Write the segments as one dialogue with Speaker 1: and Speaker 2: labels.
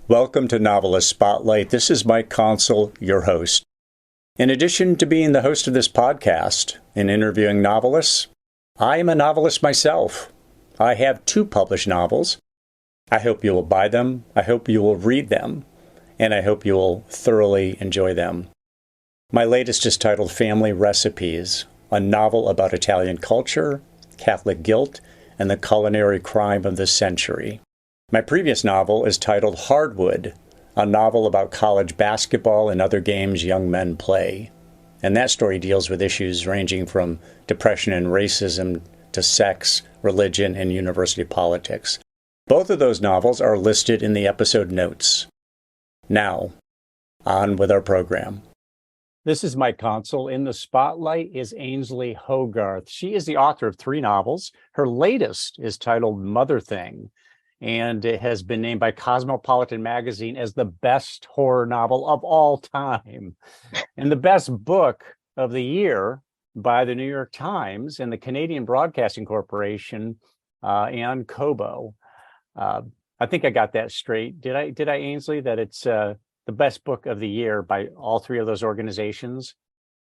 Speaker 1: Welcome to Novelist Spotlight. This is Mike Consul, your host. In addition to being the host of this podcast and interviewing novelists, I am a novelist myself. I have 2 published novels. I hope you will buy them, I hope you will read them, and I hope you will thoroughly enjoy them. My latest is titled Family Recipes, a novel about Italian culture, Catholic guilt, and the culinary crime of the century. My previous novel is titled Hardwood, a novel about college basketball and other games young men play. And that story deals with issues ranging from depression and racism to sex, religion, and university politics. Both of those novels are listed in the episode notes. Now, on with our program. This is Mike Consul. In the spotlight is Ainslie Hogarth. She is the author of 3 novels. Her latest is titled Motherthing, and it has been named by Cosmopolitan magazine as the best horror novel of all time and the best book of the year by the New York Times and the Canadian Broadcasting Corporation and KOBO. I think I got that straight. Did I, Ainslie, that it's the best book of the year by all 3 of those organizations?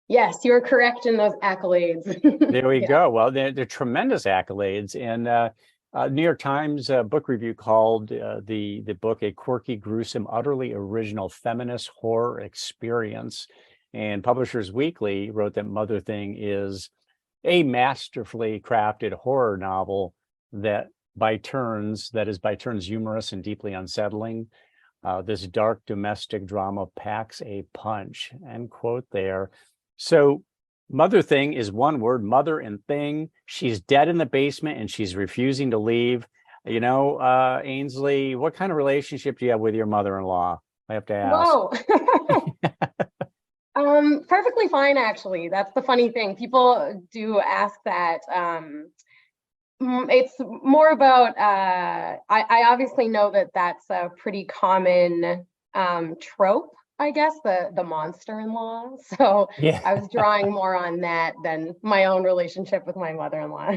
Speaker 2: Yes, you're correct in those accolades.
Speaker 1: There we go. Well, they're tremendous accolades. And New York Times book review called the book a quirky, gruesome, utterly original feminist horror experience. And Publishers Weekly wrote that Motherthing is a masterfully crafted horror novel that is by turns humorous and deeply unsettling. This dark domestic drama packs a punch, end quote there. So Motherthing is one word, mother and thing. She's dead in the basement and she's refusing to leave. You know, Ainslie, what kind of relationship do you have with your mother-in-law? I have to ask.
Speaker 2: Whoa. Perfectly fine, actually. That's the funny thing. People do ask that. It's more about, I obviously know that that's a pretty common trope, I guess, the monster-in-law. So
Speaker 1: Yeah.
Speaker 2: I was drawing more on that than my own relationship with my mother-in-law.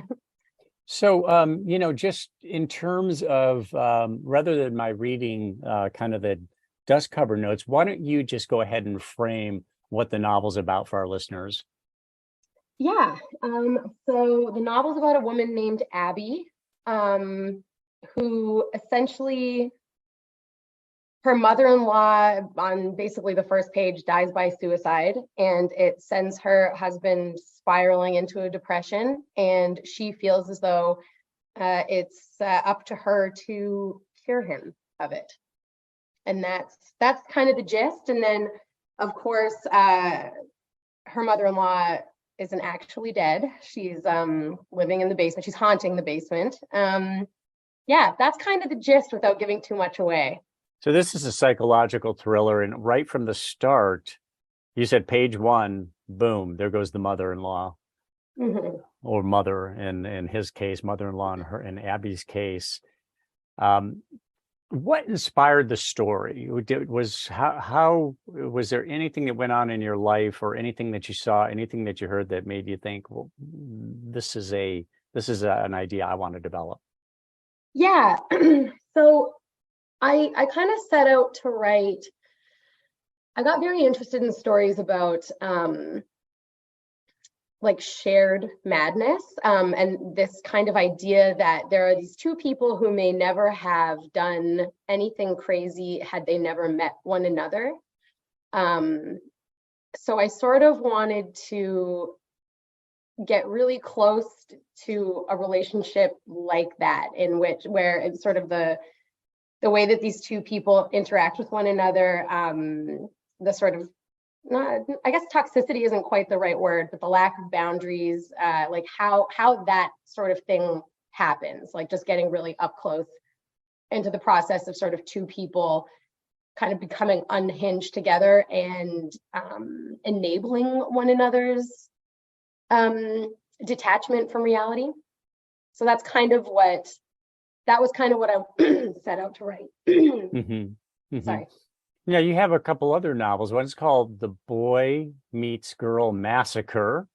Speaker 1: So, just in terms of, rather than my reading kind of the dust cover notes, why don't you just go ahead and frame what the novel's about for our listeners?
Speaker 2: Yeah. So the novel's about a woman named Abby, who essentially, her mother-in-law on basically the first page dies by suicide, and it sends her husband spiraling into a depression, and she feels as though it's up to her to cure him of it. And that's kind of the gist. And then, of course, her mother-in-law isn't actually dead. She's living in the basement. She's haunting the basement. Yeah, that's kind of the gist without giving too much away.
Speaker 1: So this is a psychological thriller, and right from the start, you said page 1, boom, there goes the mother-in-law, or mother in his case, mother-in-law in Abby's case. What inspired the story? How was there anything that went on in your life, or anything that you saw, anything that you heard that made you think, well, this is an idea I want to develop?
Speaker 2: Yeah. So I kind of set out to write. I got very interested in stories about like shared madness, and this kind of idea that there are these 2 people who may never have done anything crazy had they never met one another. So I sort of wanted to get really close to a relationship like that, where it's sort of the way that these 2 people interact with one another, the sort of, I guess toxicity isn't quite the right word, but the lack of boundaries, like how that sort of thing happens, like just getting really up close into the process of sort of 2 people kind of becoming unhinged together and enabling one another's detachment from reality. So that was kind of what I set out to write. Sorry.
Speaker 1: Yeah, you have a couple other novels. One's called The Boy Meets Girl Massacre.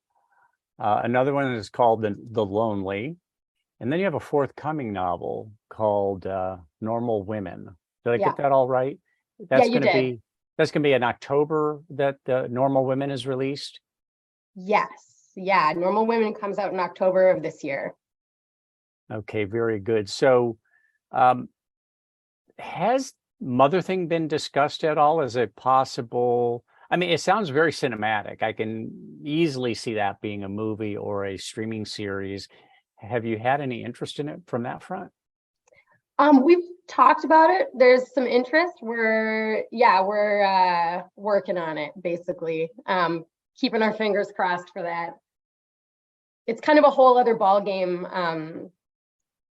Speaker 1: Another one is called The Lonely. And then you have a forthcoming novel called Normal Women. Did I
Speaker 2: Yeah.
Speaker 1: get that all right?
Speaker 2: Yeah, you did.
Speaker 1: That's going to be in October that Normal Women is released.
Speaker 2: Yes. Yeah. Normal Women comes out in October of this year.
Speaker 1: Okay, very good. So, has Motherthing been discussed at all as a possible? I mean, it sounds very cinematic. I can easily see that being a movie or a streaming series. Have you had any interest in it from that front?
Speaker 2: We've talked about it. There's some interest. We're working on it, basically. Keeping our fingers crossed for that. It's kind of a whole other ball game.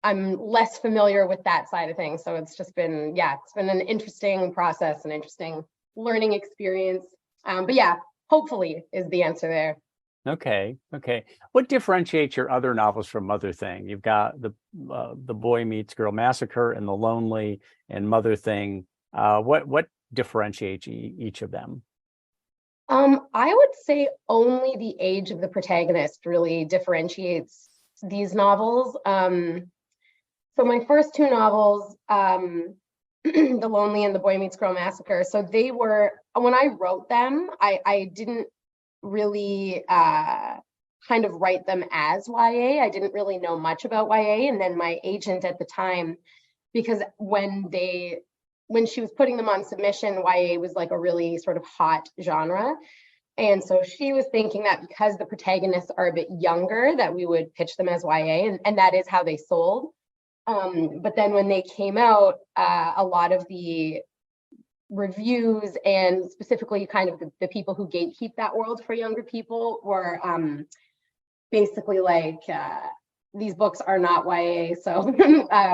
Speaker 2: I'm less familiar with that side of things, so it's been an interesting process, an interesting learning experience. But yeah, hopefully is the answer there.
Speaker 1: Okay. What differentiates your other novels from Motherthing? You've got the Boy Meets Girl Massacre and The Lonely and Motherthing. What differentiates each of them?
Speaker 2: I would say only the age of the protagonist really differentiates these novels. So my first two novels, The Lonely and The Boy Meets Girl Massacre, so they were, when I wrote them, I didn't really kind of write them as YA. I didn't really know much about YA. And then my agent at the time, because when she was putting them on submission, YA was like a really sort of hot genre. And so she was thinking that because the protagonists are a bit younger, that we would pitch them as YA, and that is how they sold. But then when they came out, a lot of the reviews and specifically kind of the people who gatekeep that world for younger people were basically like, these books are not YA, so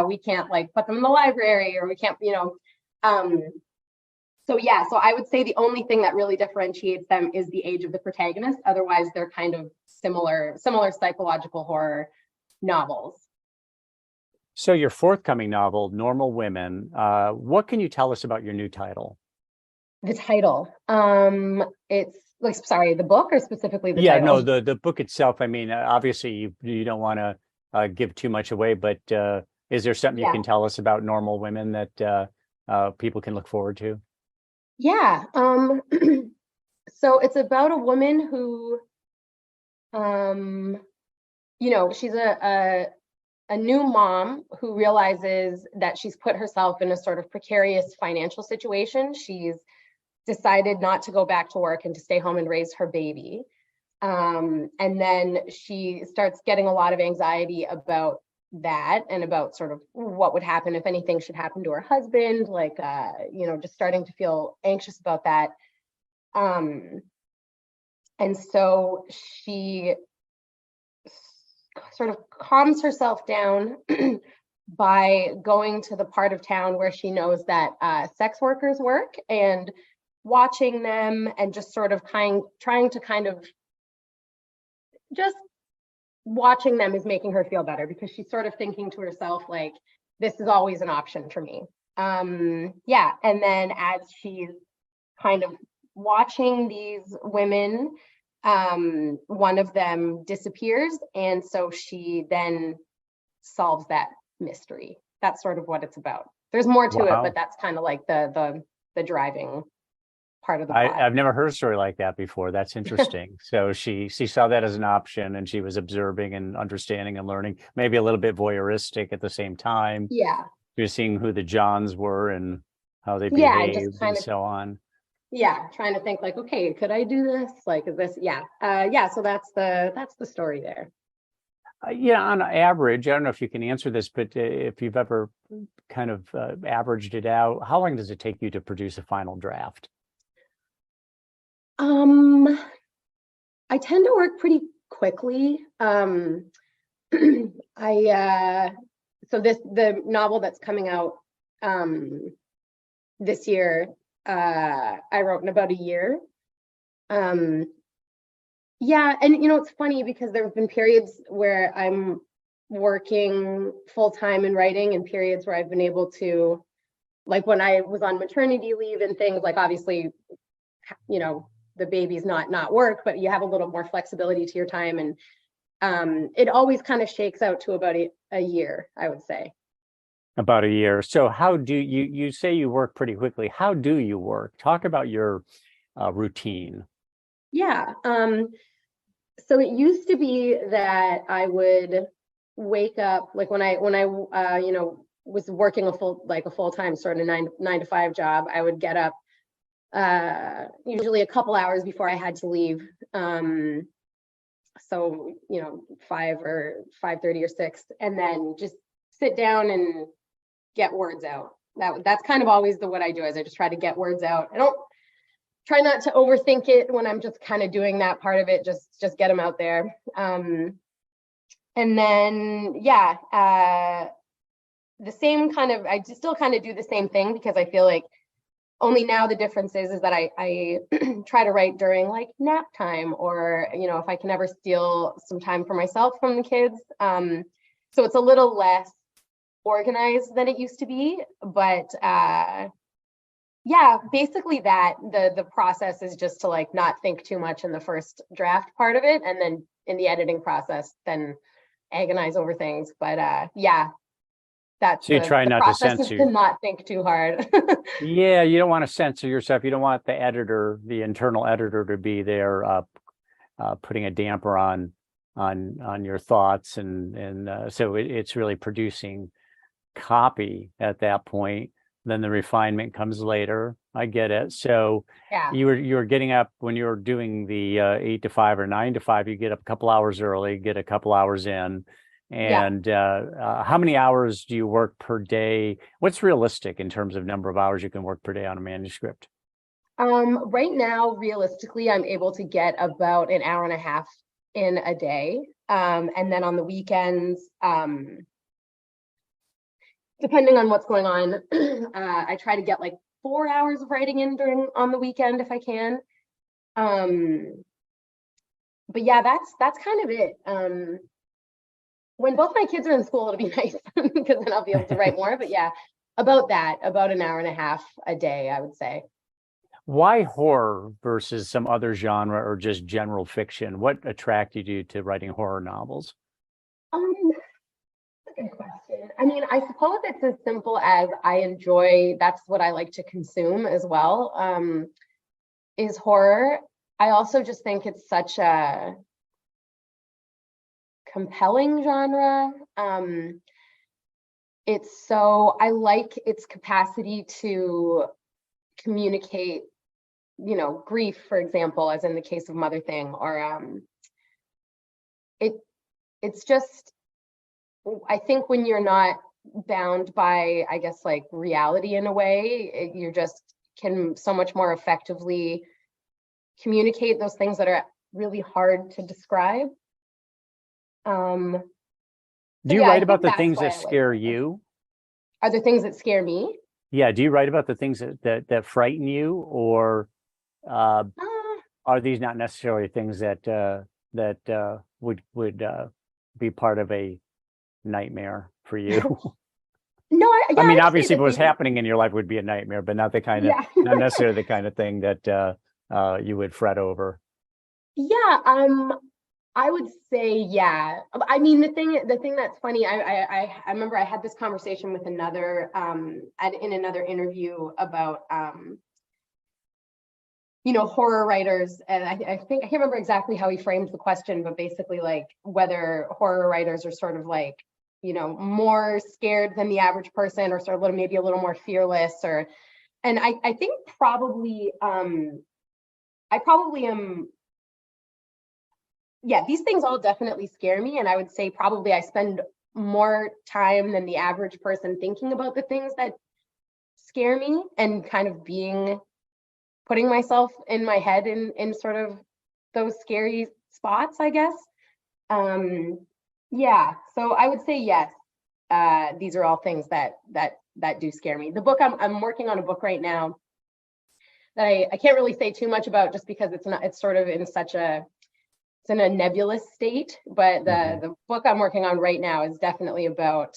Speaker 2: we can't like put them in the library, or we can't, so I would say the only thing that really differentiates them is the age of the protagonist. Otherwise, they're kind of similar psychological horror novels.
Speaker 1: So your forthcoming novel, Normal Women, what can you tell us about your new title?
Speaker 2: The title, it's like, sorry, the book or specifically the title?
Speaker 1: No, the book itself. I mean, obviously you don't want to give too much away, but is there something you can tell us about Normal Women that people can look forward to?
Speaker 2: Yeah. So it's about a woman who, she's a new mom who realizes that she's put herself in a sort of precarious financial situation. She's decided not to go back to work and to stay home and raise her baby. And then she starts getting a lot of anxiety about that and about sort of what would happen if anything should happen to her husband, like, just starting to feel anxious about that. And so she sort of calms herself down by going to the part of town where she knows that sex workers work, and watching them, and just sort of trying to kind of just watching them is making her feel better, because she's sort of thinking to herself, like, this is always an option for me. And then as she's kind of watching these women, one of them disappears, and so she then solves that mystery. That's sort of what it's about. There's more to it, but that's kind of like the driving part of the plot.
Speaker 1: I've never heard a story like that before. That's interesting. So she saw that as an option, and she was observing and understanding and learning, maybe a little bit voyeuristic at the same time.
Speaker 2: Yeah.
Speaker 1: She was seeing who the Johns were and how they behaved and so on.
Speaker 2: Yeah, trying to think like, okay, could I do this? Like, is this? So that's the story there.
Speaker 1: On average, I don't know if you can answer this, but if you've ever kind of averaged it out, how long does it take you to produce a final draft?
Speaker 2: I tend to work pretty quickly. The novel that's coming out this year, I wrote in about a year. And it's funny because there have been periods where I'm working full-time and writing, and periods where I've been able to, like when I was on maternity leave and things, like obviously, the baby's not work, but you have a little more flexibility to your time, and it always kind of shakes out to about a year, I would say.
Speaker 1: About a year. So how do you say you work pretty quickly? How do you work? Talk about your routine.
Speaker 2: Yeah. So it used to be that I would wake up like when I was working a full-time sort of nine to five job. I would get up usually a couple hours before I had to leave. So 5 or 5:30 or 6, and then just sit down and get words out. That's kind of always what I do, is I just try to get words out. I don't try not to overthink it when I'm just kind of doing that part of it. Just get them out there. And then the same kind of, I just still kind of do the same thing, because I feel like only now the difference is that I try to write during like nap time, or if I can ever steal some time for myself from the kids. So it's a little less organized than it used to be, but basically that the process is just to like not think too much in the first draft part of it, and then in the editing process then agonize over things. But that's
Speaker 1: So you try
Speaker 2: the
Speaker 1: not to
Speaker 2: process, is
Speaker 1: censor.
Speaker 2: to not think too hard.
Speaker 1: Yeah, you don't want to censor yourself. You don't want the editor, the internal editor, to be there putting a damper on your thoughts, and so it's really producing copy at that point. Then the refinement comes later. I get it. So
Speaker 2: Yeah.
Speaker 1: you were getting up when you were doing the 8 to 5 or 9 to 5. You get up a couple hours early, get a couple hours in. And how many hours do you work per day? What's realistic in terms of number of hours you can work per day on a manuscript?
Speaker 2: Right now, realistically, I'm able to get about an hour and a half in a day. And then on the weekends, depending on what's going on, I try to get like 4 hours of writing in on the weekend if I can. But yeah, that's kind of it. When both my kids are in school, it'll be nice, because then I'll be able to write more. But yeah, about an hour and a half a day, I would say.
Speaker 1: Why horror versus some other genre or just general fiction? What attracted you to writing horror novels?
Speaker 2: That's a good question. I mean, I suppose it's as simple as that's what I like to consume as well, is horror. I also just think it's such a compelling genre. I like its capacity to communicate, grief, for example, as in the case of Motherthing, or it's just, I think when you're not bound by, I guess, like reality in a way, you just can so much more effectively communicate those things that are really hard to describe.
Speaker 1: Do you write about the things that scare you?
Speaker 2: Are there things that scare me?
Speaker 1: Yeah. Do you write about the things that frighten you, or are these not necessarily things that would be part of a nightmare for you?
Speaker 2: No,
Speaker 1: I mean, obviously, if it was happening in your life, it would be a nightmare, but not the kind of, not necessarily the kind of thing that you would fret over.
Speaker 2: Yeah, I would say, yeah. I mean, the thing that's funny, I remember I had this conversation with another in another interview about horror writers, and I think I can't remember exactly how he framed the question, but basically like whether horror writers are sort of like more scared than the average person, or sort of maybe a little more fearless, and I think probably I probably am. Yeah, these things all definitely scare me, and I would say probably I spend more time than the average person thinking about the things that scare me, and kind of putting myself in my head in sort of those scary spots, I guess. Yeah, so I would say yes. These are all things that do scare me. The book, I'm working on a book right now that I can't really say too much about, just because it's sort of it's in a nebulous state, but the book I'm working on right now is definitely about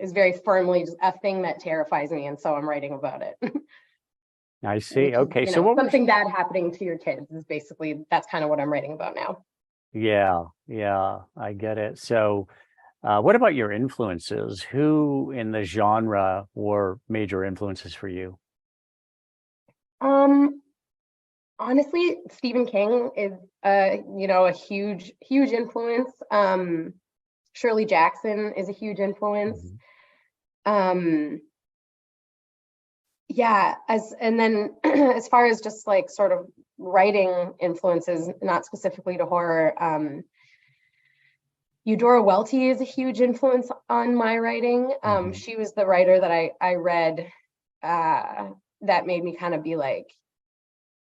Speaker 2: is very firmly just a thing that terrifies me, and so I'm writing about it.
Speaker 1: I see. Okay,
Speaker 2: so something bad happening to your kids is basically, that's kind of what I'm writing about now.
Speaker 1: Yeah, I get it. So What about your influences? Who in the genre were major influences for you?
Speaker 2: Honestly, Stephen King is a huge influence. Shirley Jackson is a huge influence.
Speaker 1: Mhm.
Speaker 2: Yeah, and then as far as just like sort of writing influences, not specifically to horror, Eudora Welty is a huge influence on my writing. She was the writer that I read that made me kind of be like,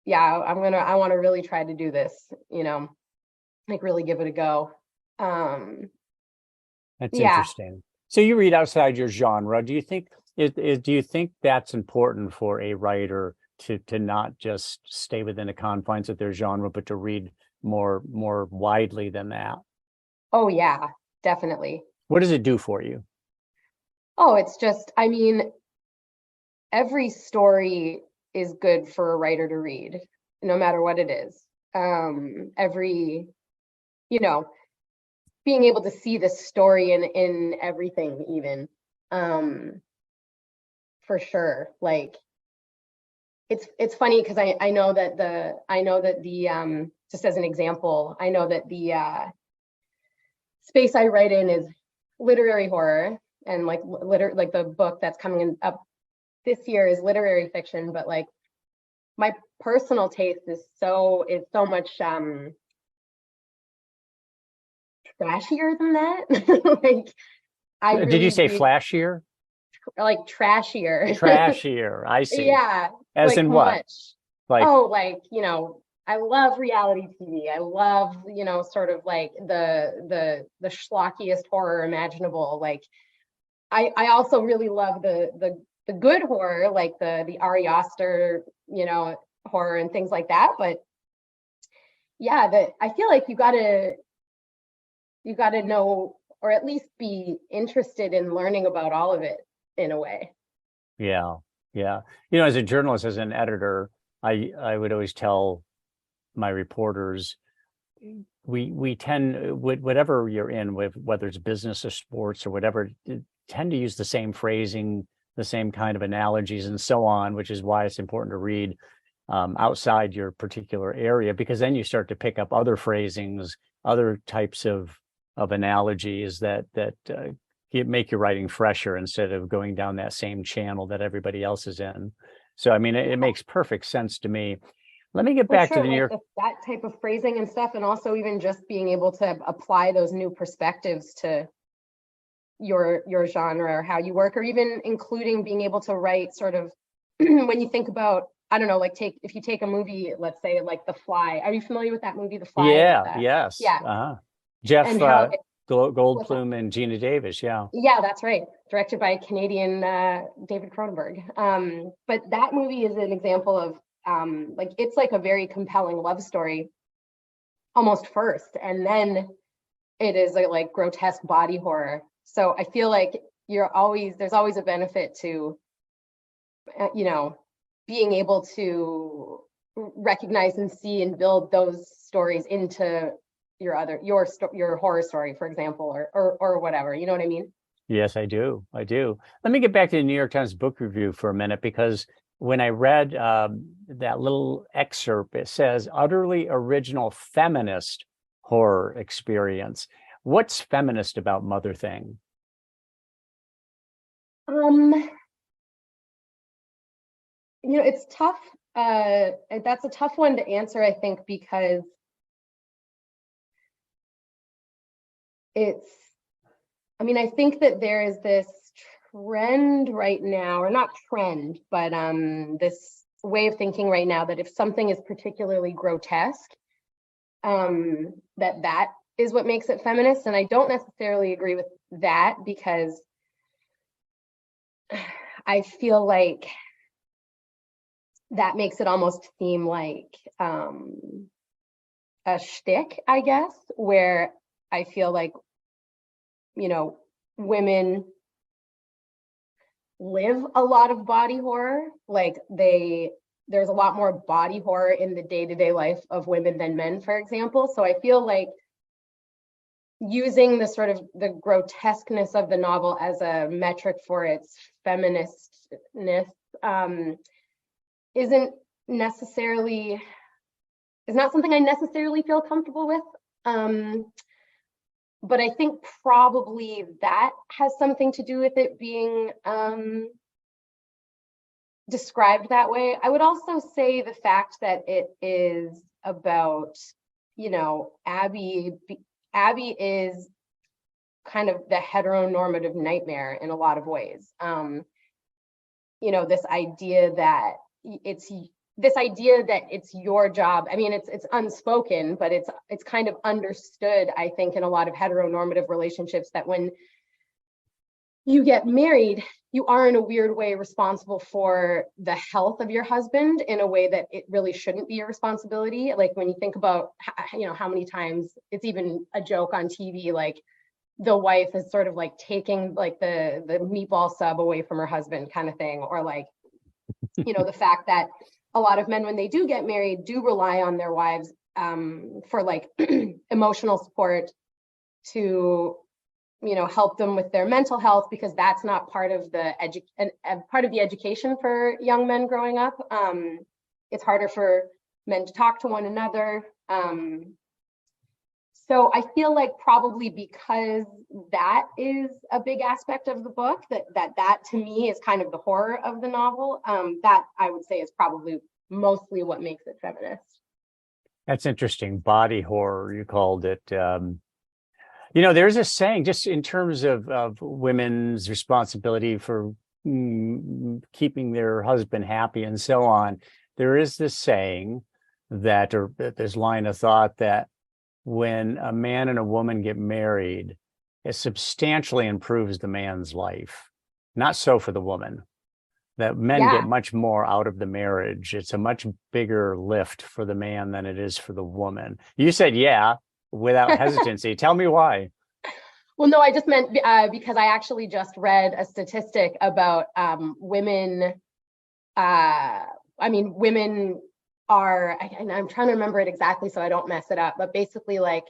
Speaker 2: yeah, I want to really try to do this, like really give it a go.
Speaker 1: That's
Speaker 2: Yeah.
Speaker 1: interesting. So you read outside your genre. Do you think do you think that's important for a writer to not just stay within the confines of their genre, but to read more widely than that?
Speaker 2: Oh yeah, definitely.
Speaker 1: What does it do for you?
Speaker 2: Oh, it's just, I mean, every story is good for a writer to read, no matter what it is. Every, you know, being able to see the story in everything, even, for sure. Like, it's funny because I know that the just as an example, I know that the space I write in is literary horror, and like the book that's coming up this year is literary fiction, but like my personal taste is so much trashier than that. Like I
Speaker 1: Did you
Speaker 2: really
Speaker 1: say
Speaker 2: read
Speaker 1: flashier?
Speaker 2: like trashier.
Speaker 1: Trashier. I see.
Speaker 2: Yeah,
Speaker 1: As
Speaker 2: like
Speaker 1: in what?
Speaker 2: much.
Speaker 1: Like,
Speaker 2: Oh, like, I love reality TV. I love, sort of like the schlockiest horror imaginable. Like I also really love the good horror, like the Ari Aster, horror and things like that. But yeah, I feel like you gotta know, or at least be interested in learning about all of it in a way.
Speaker 1: yeah, yeah. As a journalist, as an editor, I would always tell my reporters, we tend, whatever you're in, with whether it's business or sports or whatever, tend to use the same phrasing, the same kind of analogies and so on, which is why it's important to read outside your particular area, because then you start to pick up other phrasings, other types of analogies that make your writing fresher instead of going down that same channel that everybody else is in. So, I mean, it makes perfect sense to me. Let me get
Speaker 2: For
Speaker 1: back to
Speaker 2: sure,
Speaker 1: the New
Speaker 2: like
Speaker 1: York.
Speaker 2: that type of phrasing and stuff, and also even just being able to apply those new perspectives to your genre or how you work, or even including being able to write sort of when you think about, I don't know, like if you take a movie, let's say like The Fly. Are you familiar with that movie, The Fly? With
Speaker 1: Yeah, yes.
Speaker 2: yeah,
Speaker 1: Jeff
Speaker 2: and how
Speaker 1: Goldblum and Gina Davis. Yeah.
Speaker 2: yeah, that's right. Directed by Canadian David Cronenberg. But that movie is an example of like it's like a very compelling love story almost first, and then it is a like grotesque body horror. So I feel like there's always a benefit to being able to recognize and see and build those stories into your horror story, for example, or whatever. You know what I mean?
Speaker 1: Yes, I do. I do. Let me get back to the New York Times book review for a minute, because when I read that little excerpt, it says utterly original feminist horror experience. What's feminist about Motherthing?
Speaker 2: Um, it's tough. That's a tough one to answer, I think, because I think that there is this trend right now, or not trend, but this way of thinking right now that if something is particularly grotesque, that is what makes it feminist. And I don't necessarily agree with that, because I feel like that makes it almost seem like a shtick, I guess, where I feel like, women live a lot of body horror. Like there's a lot more body horror in the day-to-day life of women than men, for example. So I feel like using the sort of the grotesqueness of the novel as a metric for its feministness isn't necessarily, is not something I necessarily feel comfortable with. But I think probably that has something to do with it being described that way. I would also say the fact that it is about, you know, Abby is kind of the heteronormative nightmare in a lot of ways. You know, this idea that it's your job. I mean, it's unspoken, but it's kind of understood, I think, in a lot of heteronormative relationships, that when you get married, you are in a weird way responsible for the health of your husband in a way that it really shouldn't be your responsibility. Like when you think about, you know, how many times it's even a joke on TV, like the wife is sort of like taking like the meatball sub away from her husband kind of thing, or like, you know, the fact that a lot of men, when they do get married, do rely on their wives for like emotional support to, you know, help them with their mental health, because that's not part of the education for young men growing up. It's harder for men to talk to one another. So I feel like probably because that is a big aspect of the book, that to me is kind of the horror of the novel, that I would say is probably mostly what makes it feminist.
Speaker 1: That's interesting. Body horror, you called it. You know, there's a saying, just in terms of women's responsibility for keeping their husband happy and so on. There is this saying that, or this line of thought, that when a man and a woman get married, it substantially improves the man's life. Not so for the woman. That men get much more out of the marriage. It's a much bigger lift for the man than it is for the woman. You said, yeah, without hesitancy. Tell me why.
Speaker 2: Well, no, I just meant because I actually just read a statistic about women. Women are, and I'm trying to remember it exactly so I don't mess it up, but basically like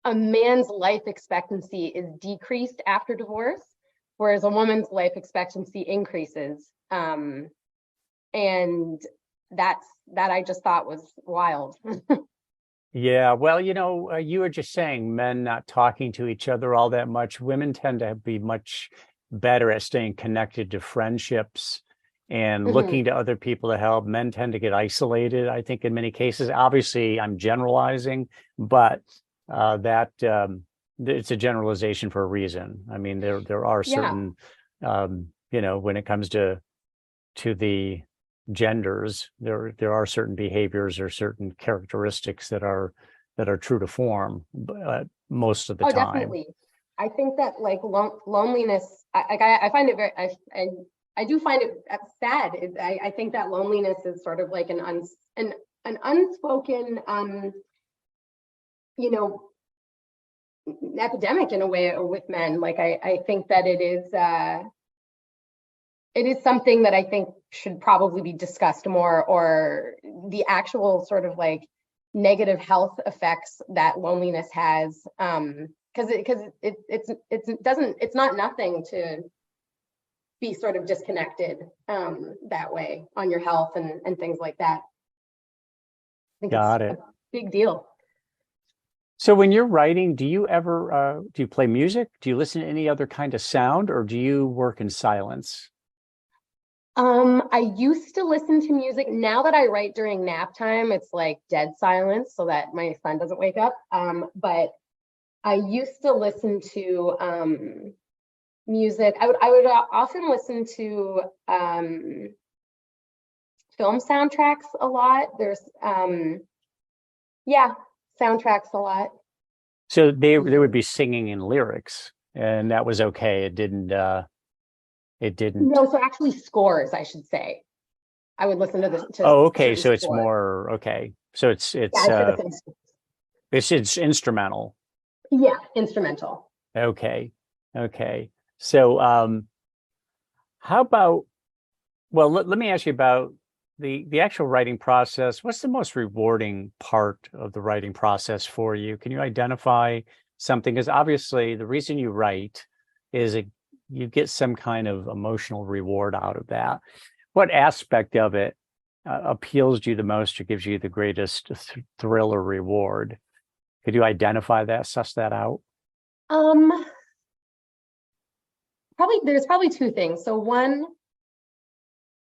Speaker 2: a man's life expectancy is decreased after divorce, whereas a woman's life expectancy increases. And that I just thought was wild.
Speaker 1: Yeah, well, you know, you were just saying men not talking to each other all that much. Women tend to be much better at staying connected to friendships and looking to other people to help. Men tend to get isolated, I think, in many cases. Obviously, I'm generalizing, but it's a generalization for a reason. I mean, there are certain, you know, when it comes to the genders, there are certain behaviors or certain characteristics that are true to form most of the time.
Speaker 2: Definitely. I think that like loneliness, I find it very, I do find it sad. I think that loneliness is sort of like an unspoken, you know, epidemic in a way with men. Like I think that it is something that I think should probably be discussed more, or the actual sort of like negative health effects that loneliness has, because it's not nothing to be sort of disconnected that way on your health and things like that. I think
Speaker 1: Got
Speaker 2: it's
Speaker 1: it.
Speaker 2: a big deal.
Speaker 1: So when you're writing, do you ever do you play music? Do you listen to any other kind of sound, or do you work in silence?
Speaker 2: I used to listen to music. Now that I write during nap time, it's like dead silence so that my son doesn't wake up. But I used to listen to music. I would often listen to film soundtracks a lot. There's soundtracks a lot.
Speaker 1: So they would be singing in lyrics, and that was okay. It didn't.
Speaker 2: No, so actually scores, I should say. I would listen to this.
Speaker 1: Okay. So it's more okay. So it's instrumental.
Speaker 2: Yeah, instrumental.
Speaker 1: Okay. So how about? Well, let me ask you about the actual writing process. What's the most rewarding part of the writing process for you? Can you identify
Speaker 3: something, because obviously the reason you write is you get some kind of emotional reward out of that. What aspect of it appeals to you the most or gives you the greatest thrill or reward? Could you identify that, suss that out?
Speaker 2: There's probably two things. So one,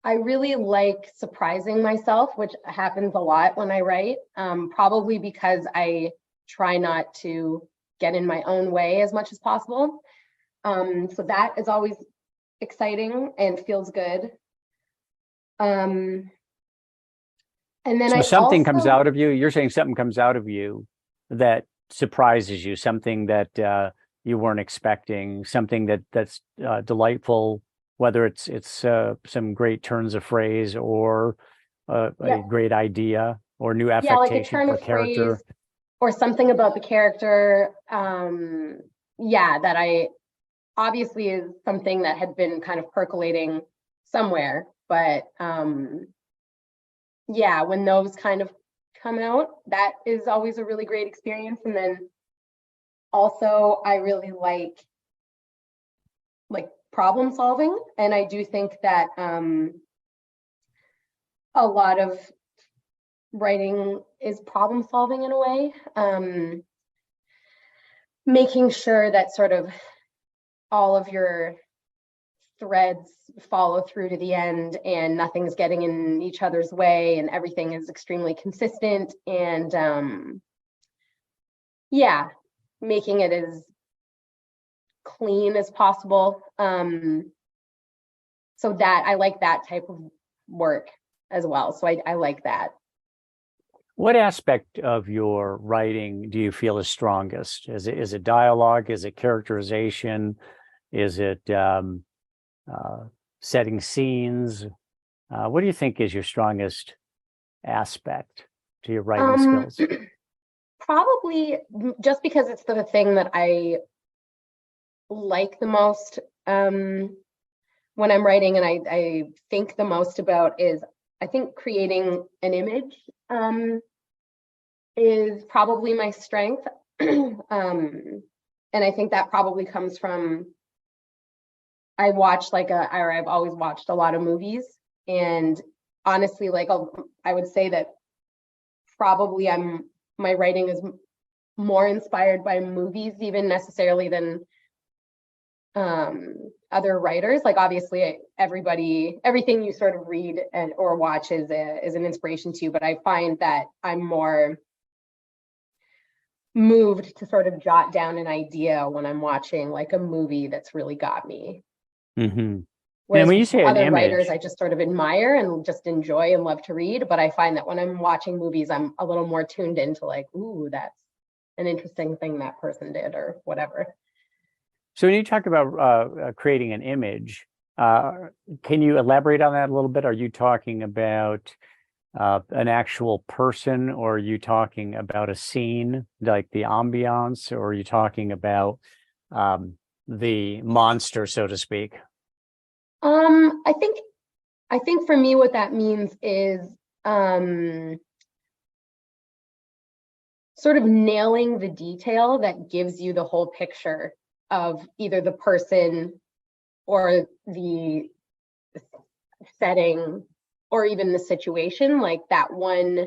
Speaker 2: I really like surprising myself, which happens a lot when I write, probably because I try not to get in my own way as much as possible. So that is always exciting and feels good. And then
Speaker 3: so something comes out of you. You're saying something comes out of you that surprises you, something that you weren't expecting, something that's delightful, whether it's some great turns of phrase or a great idea or new affectation
Speaker 2: like a turn of
Speaker 3: character,
Speaker 2: phrase or something about the character. That I obviously is something that had been kind of percolating somewhere, but when those kind of come out, that is always a really great experience. And then also I really like problem solving, and I do think that a lot of writing is problem solving in a way, making sure that sort of all of your threads follow through to the end and nothing's getting in each other's way and everything is extremely consistent, and making it as clean as possible. So that I like that type of work as well. So I like that.
Speaker 3: What aspect of your writing do you feel is strongest? Is it dialogue? Is it characterization? Is it setting scenes? What do you think is your strongest aspect to your writing skills?
Speaker 2: Probably just because it's the thing that I like the most when I'm writing, and I think the most about is, I think creating an image is probably my strength. And I think that probably comes from, I've always watched a lot of movies, and honestly, I would say that probably my writing is more inspired by movies even necessarily than other writers. Obviously everything you sort of read or watch is an inspiration to you, but I find that I'm more moved to sort of jot down an idea when I'm watching a movie that's really got me.
Speaker 3: Mm-hmm.
Speaker 2: Whereas
Speaker 3: and when you say
Speaker 2: other
Speaker 3: an image,
Speaker 2: writers, I just sort of admire and just enjoy and love to read. But I find that when I'm watching movies, I'm a little more tuned into ooh, that's an interesting thing that person did or whatever.
Speaker 3: So when you talk about creating an image, can you elaborate on that a little bit? Are you talking about an actual person, or are you talking about a scene, like the ambiance, or are you talking about the monster, so to speak?
Speaker 2: I think for me, what that means is sort of nailing the detail that gives you the whole picture of either the person or the setting or even the situation, that one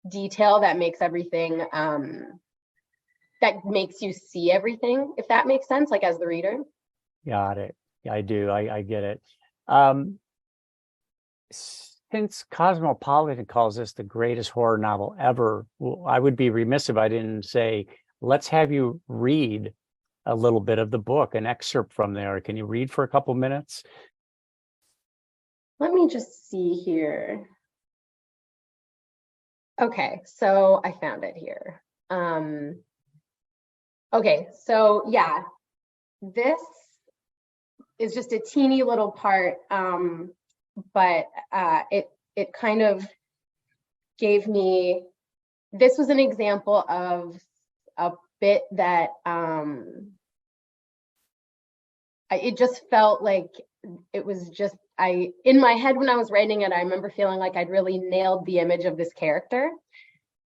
Speaker 2: detail that makes everything, that makes you see everything, if that makes sense, as the reader.
Speaker 3: Got it. Yeah, I do. I get it. Since Cosmopolitan calls this the greatest horror novel ever, I would be remiss if I didn't say, let's have you read a little bit of the book, an excerpt from there. Can you read for a couple minutes?
Speaker 2: Let me just see here. Okay, so I found it here. Okay, so yeah, this is just a teeny little part, but it kind of gave me, this was an example of a bit that it just felt like it was just, in my head when I was writing it, I remember feeling like I'd really nailed the image of this character.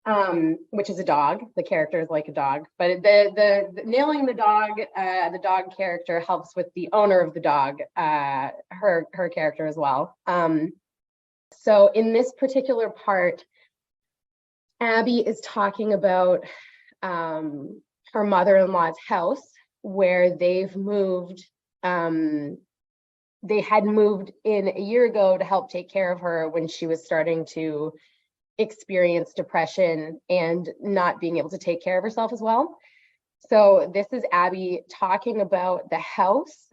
Speaker 2: which is a dog. The character is like a dog, but the nailing the dog character helps with the owner of the dog, her character as well. So in this particular part, Abby is talking about her mother-in-law's house, where they've moved. They had moved in a year ago to help take care of her when she was starting to experience depression and not being able to take care of herself as well. So this is Abby talking about the house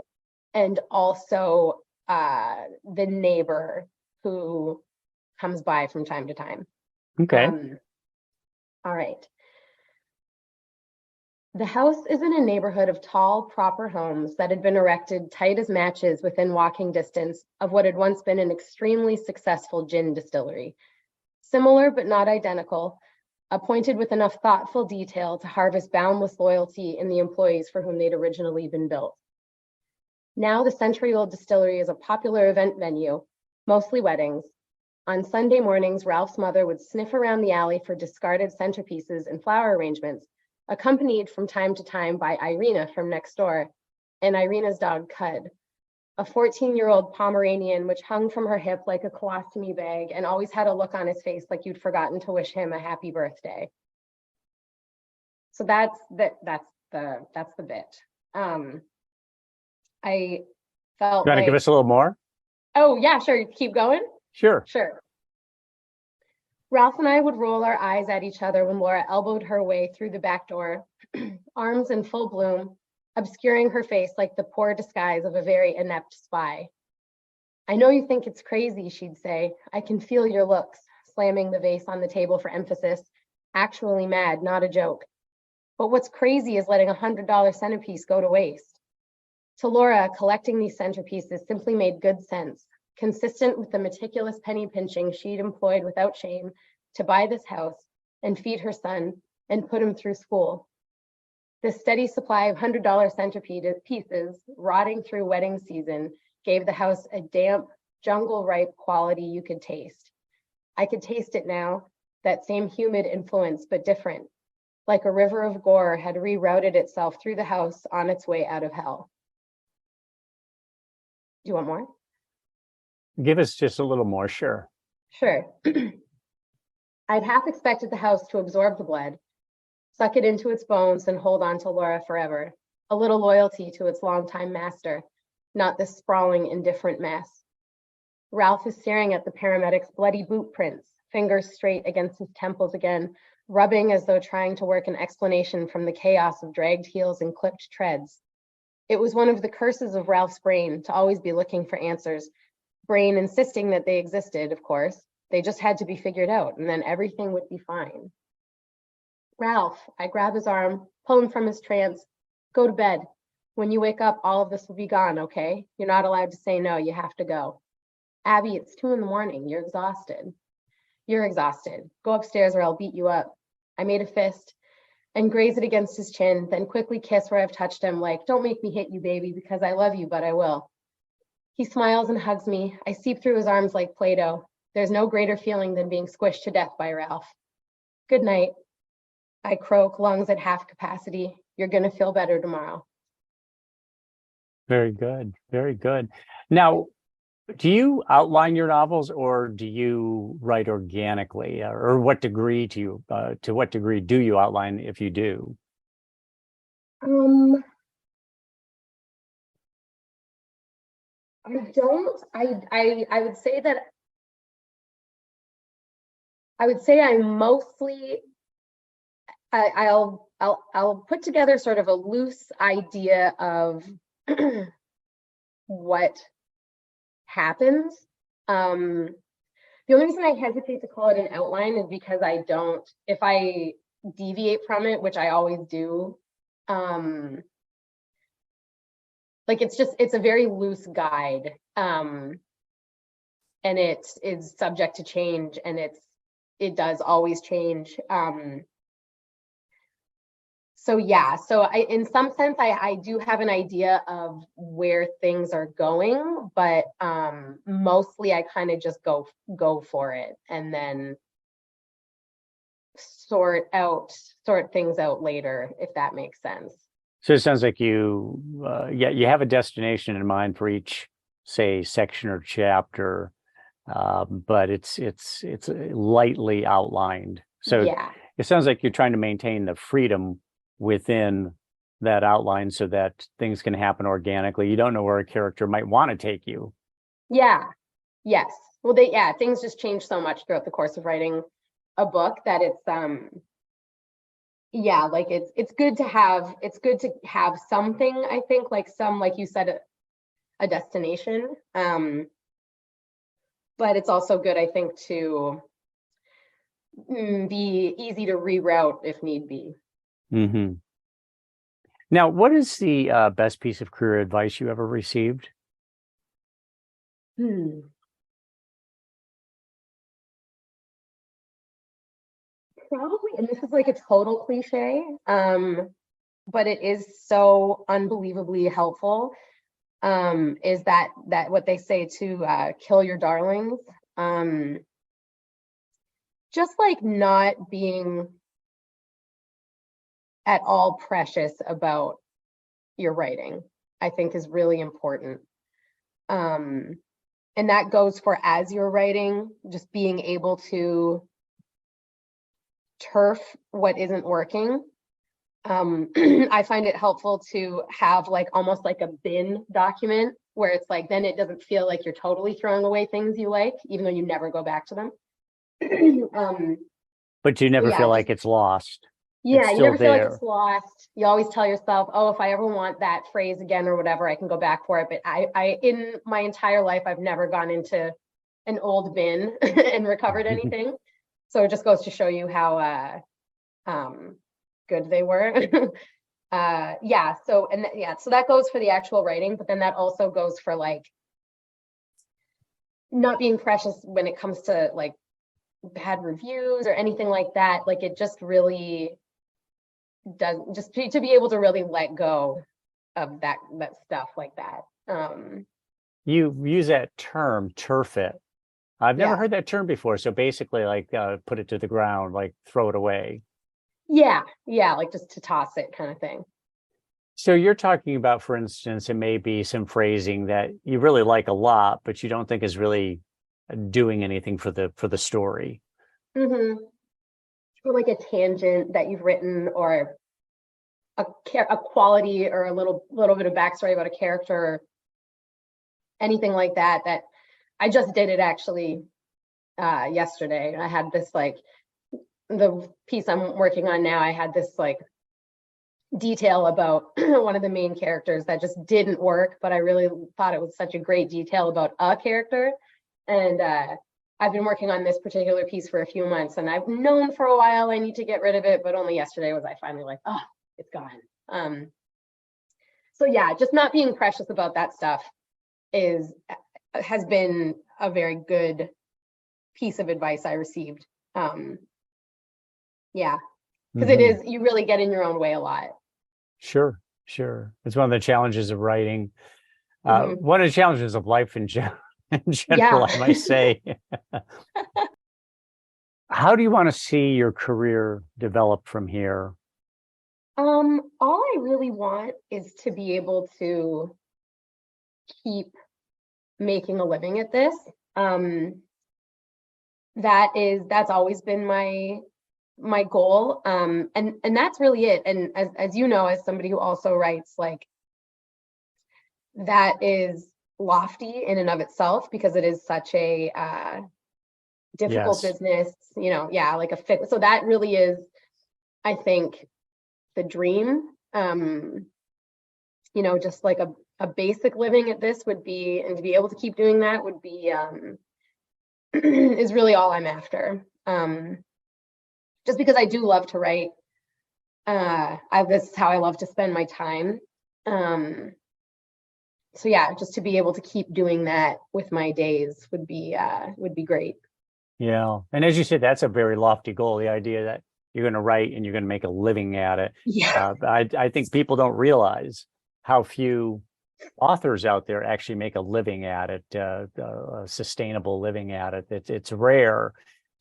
Speaker 2: and also the neighbor who comes by from time to time.
Speaker 3: Okay.
Speaker 2: All right. The house is in a neighborhood of tall, proper homes that had been erected tight as matches within walking distance of what had once been an extremely successful gin distillery. Similar but not identical, appointed with enough thoughtful detail to harvest boundless loyalty in the employees for whom they'd originally been built. Now the century-old distillery is a popular event venue, mostly weddings. On Sunday mornings, Ralph's mother would sniff around the alley for discarded centerpieces and flower arrangements, accompanied from time to time by Irina from next door, and Irina's dog Cud, a 14-year-old Pomeranian which hung from her hip like a colostomy bag and always had a look on his face like you'd forgotten to wish him a happy birthday. So that's the bit. I felt
Speaker 3: You want to give us a little more?
Speaker 2: Oh yeah, sure. Keep going.
Speaker 3: Sure.
Speaker 2: Sure. Ralph and I would roll our eyes at each other when Laura elbowed her way through the back door, arms in full bloom, obscuring her face like the poor disguise of a very inept spy. I know you think it's crazy, she'd say. I can feel your looks, slamming the vase on the table for emphasis. Actually mad, not a joke. But what's crazy is letting a $100 centerpiece go to waste. To Laura, collecting these centerpieces simply made good sense, consistent with the meticulous penny pinching she'd employed without shame to buy this house and feed her son and put him through school. This steady supply of $100 centerpieces rotting through wedding season gave the house a damp, jungle-ripe quality you could taste. I could taste it now, that same humid influence, but different, like a river of gore had rerouted itself through the house on its way out of hell. Do you want more?
Speaker 3: Give us just a little more, sure.
Speaker 2: Sure. I'd half expected the house to absorb the blood, suck it into its bones and hold on to Laura forever. A little loyalty to its longtime master, not this sprawling, indifferent mess. Ralph is staring at the paramedic's bloody boot prints, fingers straight against his temples again, rubbing as though trying to work an explanation from the chaos of dragged heels and clipped treads. It was one of the curses of Ralph's brain to always be looking for answers, brain insisting that they existed, of course. They just had to be figured out, and then everything would be fine. Ralph, I grab his arm, pull him from his trance. Go to bed. When you wake up, all of this will be gone, okay? You're not allowed to say no, you have to go. Abby, it's 2 a.m. You're exhausted. You're exhausted. Go upstairs or I'll beat you up. I made a fist and graze it against his chin, then quickly kiss where I've touched him, like, don't make me hit you, baby, because I love you, but I will. He smiles and hugs me. I seep through his arms like Play-Doh. There's no greater feeling than being squished to death by Ralph. Good night. I croak, lungs at half capacity. You're gonna feel better tomorrow.
Speaker 3: Very good. Very good. Now, do you outline your novels or do you write organically? Or what degree to what degree do you outline if you do?
Speaker 2: I don't. I would say that I mostly I'll put together sort of a loose idea of what happens. The only reason I hesitate to call it an outline is because I don't, if I deviate from it, which I always do, like it's a very loose guide, and it is subject to change, and it does always change. So yeah, so in some sense, I do have an idea of where things are going, but mostly I kind of just go for it, and then sort things out later, if that makes sense.
Speaker 3: So it sounds like you have a destination in mind for each, say, section or chapter, but it's lightly outlined. So
Speaker 2: Yeah.
Speaker 3: it sounds like you're trying to maintain the freedom within that outline so that things can happen organically. You don't know where a character might want to take you.
Speaker 2: Yeah. Yes. Well, things just change so much throughout the course of writing a book that it's like it's good to have something, I think, like you said, a destination. But it's also good, I think, to be easy to reroute if need be.
Speaker 3: Mm-hmm. Now, what is the best piece of career advice you ever received?
Speaker 2: Probably, and this is like a total cliche, but it is so unbelievably helpful, is that what they say to kill your darlings. Just like not being at all precious about your writing, I think, is really important. And that goes for as you're writing, just being able to turf what isn't working. I find it helpful to have like almost like a bin document where it's like, then it doesn't feel like you're totally throwing away things you like, even though you never go back to them.
Speaker 3: But you never feel like it's lost.
Speaker 2: Yeah, you never feel like it's lost. You always tell yourself, oh, if I ever want that phrase again or whatever, I can go back for it. But I in my entire life, I've never gone into an old bin and recovered anything. So it just goes to show you how good they were. So that goes for the actual writing, but then that also goes for like not being precious when it comes to like bad reviews or anything like that. Like it just really does, just to be able to really let go of that stuff like that.
Speaker 3: You use that term, turf it. I've never heard that term before. So basically like put it to the ground, like throw it away.
Speaker 2: Yeah, like just to toss it kind of thing.
Speaker 3: So you're talking about, for instance, it may be some phrasing that you really like a lot, but you don't think is really doing anything for the story.
Speaker 2: Mm-hmm. Or like a tangent that you've written, or a quality, or a little bit of backstory about a character, anything like that. That I just did it actually yesterday. I had this like the piece I'm working on now. I had this like detail about one of the main characters that just didn't work, but I really thought it was such a great detail about a character. And I've been working on this particular piece for a few months, and I've known for a while I need to get rid of it, but only yesterday was I finally like, oh, it's gone. So yeah, just not being precious about that stuff has been a very good piece of advice I received. Because it is, you really get in your own way a lot.
Speaker 3: Sure. It's one of the challenges of writing. One of the challenges of life in general, I might say. How do you want to see your career develop from here?
Speaker 2: All I really want is to be able to keep making a living at this. That's always been my goal. And that's really it. And as you know, as somebody who also writes, like, that is lofty in and of itself, because it is such a difficult business, like a fit. So that really is, I think, the dream. Just like a basic living at this would be, and to be able to keep doing that would be, is really all I'm after. Just because I do love to write. This is how I love to spend my time. So yeah, just to be able to keep doing that with my days would be great.
Speaker 3: Yeah. And as you said, that's a very lofty goal, the idea that you're going to write and you're going to make a living at it.
Speaker 2: Yeah.
Speaker 3: I think people don't realize how few authors out there actually make a living at it, a sustainable living at it. It's rare.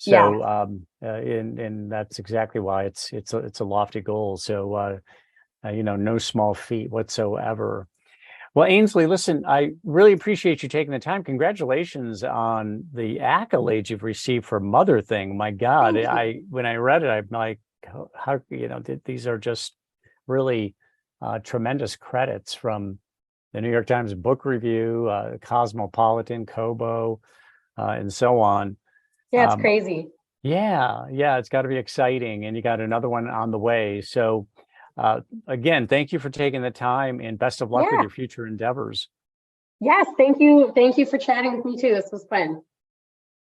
Speaker 3: So, and that's exactly why it's a lofty goal. So, no small feat whatsoever. Well, Ainslie, listen, I really appreciate you taking the time. Congratulations on the accolades you've received for Motherthing. My God, when I read it, I'm like, how these are just really tremendous credits from the New York Times Book Review, Cosmopolitan, KOBO, and so on.
Speaker 2: Yeah, it's crazy.
Speaker 3: Yeah, it's got to be exciting, and you got another one on the way. So, again, thank you for taking the time, and best of luck with your future endeavors.
Speaker 2: Yes, thank you. Thank you for chatting with me too. This was fun.